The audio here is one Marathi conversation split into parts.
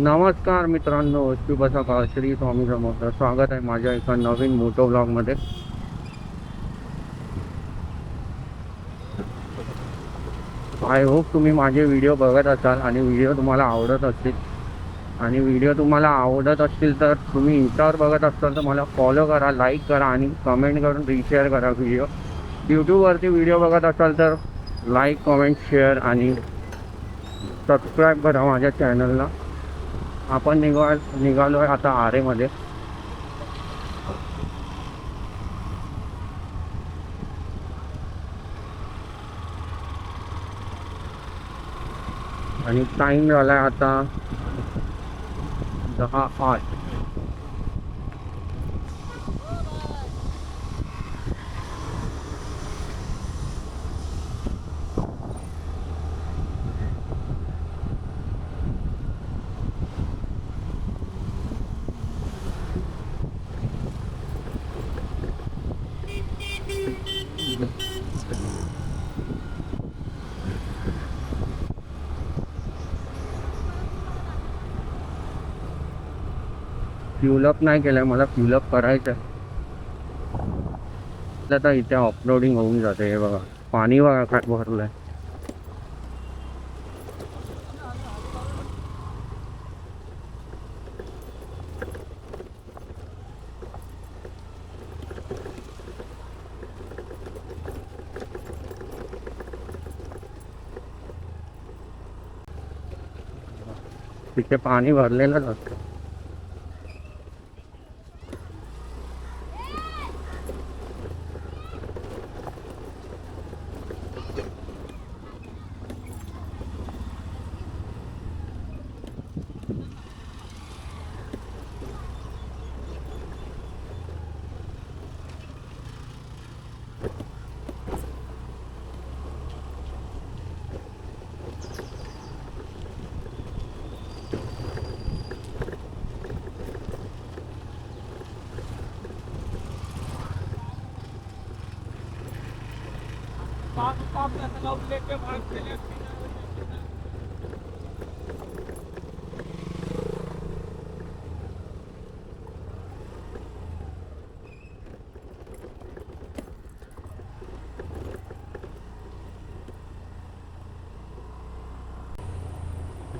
नमस्कार मित्रांनो, शुभ सकाळ. श्री स्वामी समर्थ. स्वागत आहे माझ्या एका नवीन मोटो ब्लॉगमध्ये. आय होप तुम्ही माझे व्हिडिओ बघत असाल आणि व्हिडिओ तुम्हाला आवडत असतील. आणि व्हिडिओ तुम्हाला आवडत असतील तर तुम्ही इंस्टावर बघत असाल तर मला फॉलो करा, लाईक करा आणि कमेंट करून रिशेअर करा व्हिडिओ. यूट्यूबवरती व्हिडिओ बघत असाल तर लाईक, कमेंट, शेअर आणि सबस्क्राईब करा माझ्या चॅनलला. आपण निघालो आहे आता आरेमध्ये. आणि टाईम झाला आहे आता 10:08. फ्युलअप नाही केलंय, मला फ्युलअप करायचं आहे. आता इथे ऑफरोडिंग होऊन जाते. हे बघा, पाणी बघा काय भरलंय. तिथे पाणी भरलेलंच असतं.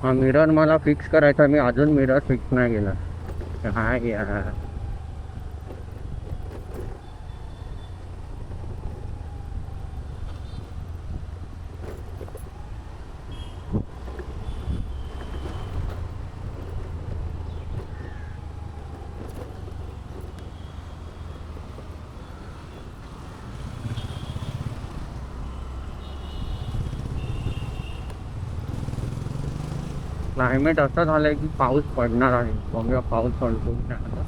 हा मिरर मला फिक्स करायचा, मी अजून मिरर फिक्स नाही केला. काय यार, क्लायमेट असं झालंय की पाऊस पडणार आहे. बघूया पाऊस पडतो की नाही आता.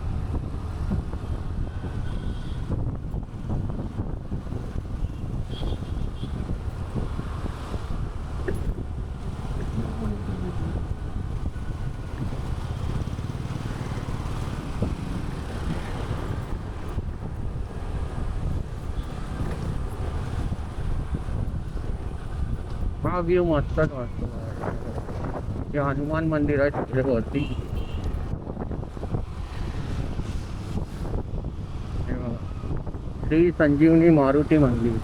हा व्ह्यू मस्तच वाटतो. हे हनुमान मंदिर आहे तिथे वरती. हे बघा, श्री संजीवनी मारुती मंदिर.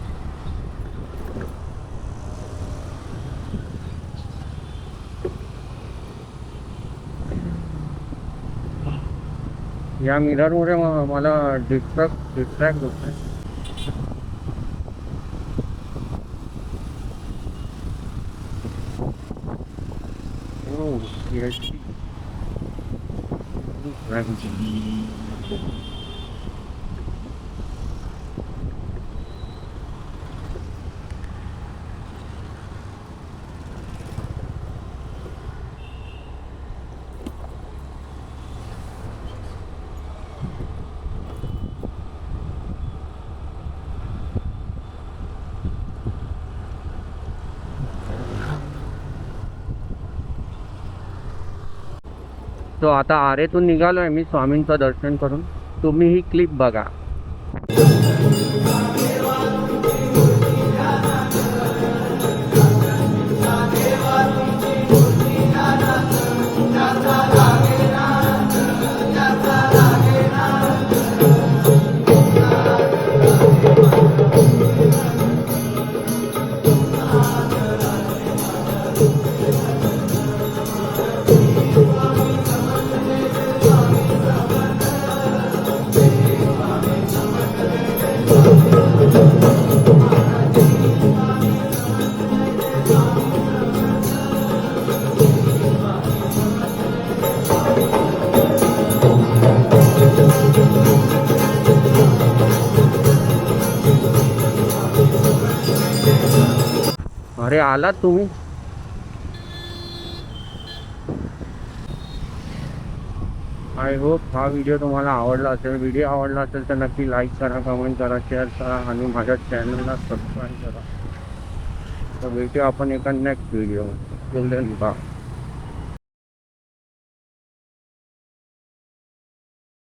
या मिररमुळे मला डिस्ट्रॅक्ट होत आहे. Oh, yes. तो आता आरेतून निघालोय मी स्वामींचं दर्शन करून. तुम्ही ही क्लिप बघा. Thank you. अरे आलात तुम्ही. आय होप हा व्हिडिओ तुम्हाला आवडला असेल. व्हिडिओ आवडला असेल तर नक्की लाईक करा, कमेंट करा, शेअर करा आणि माझ्या चॅनलला सबस्क्राईब करा. तर भेटूया आपण एका next video. Till then bye.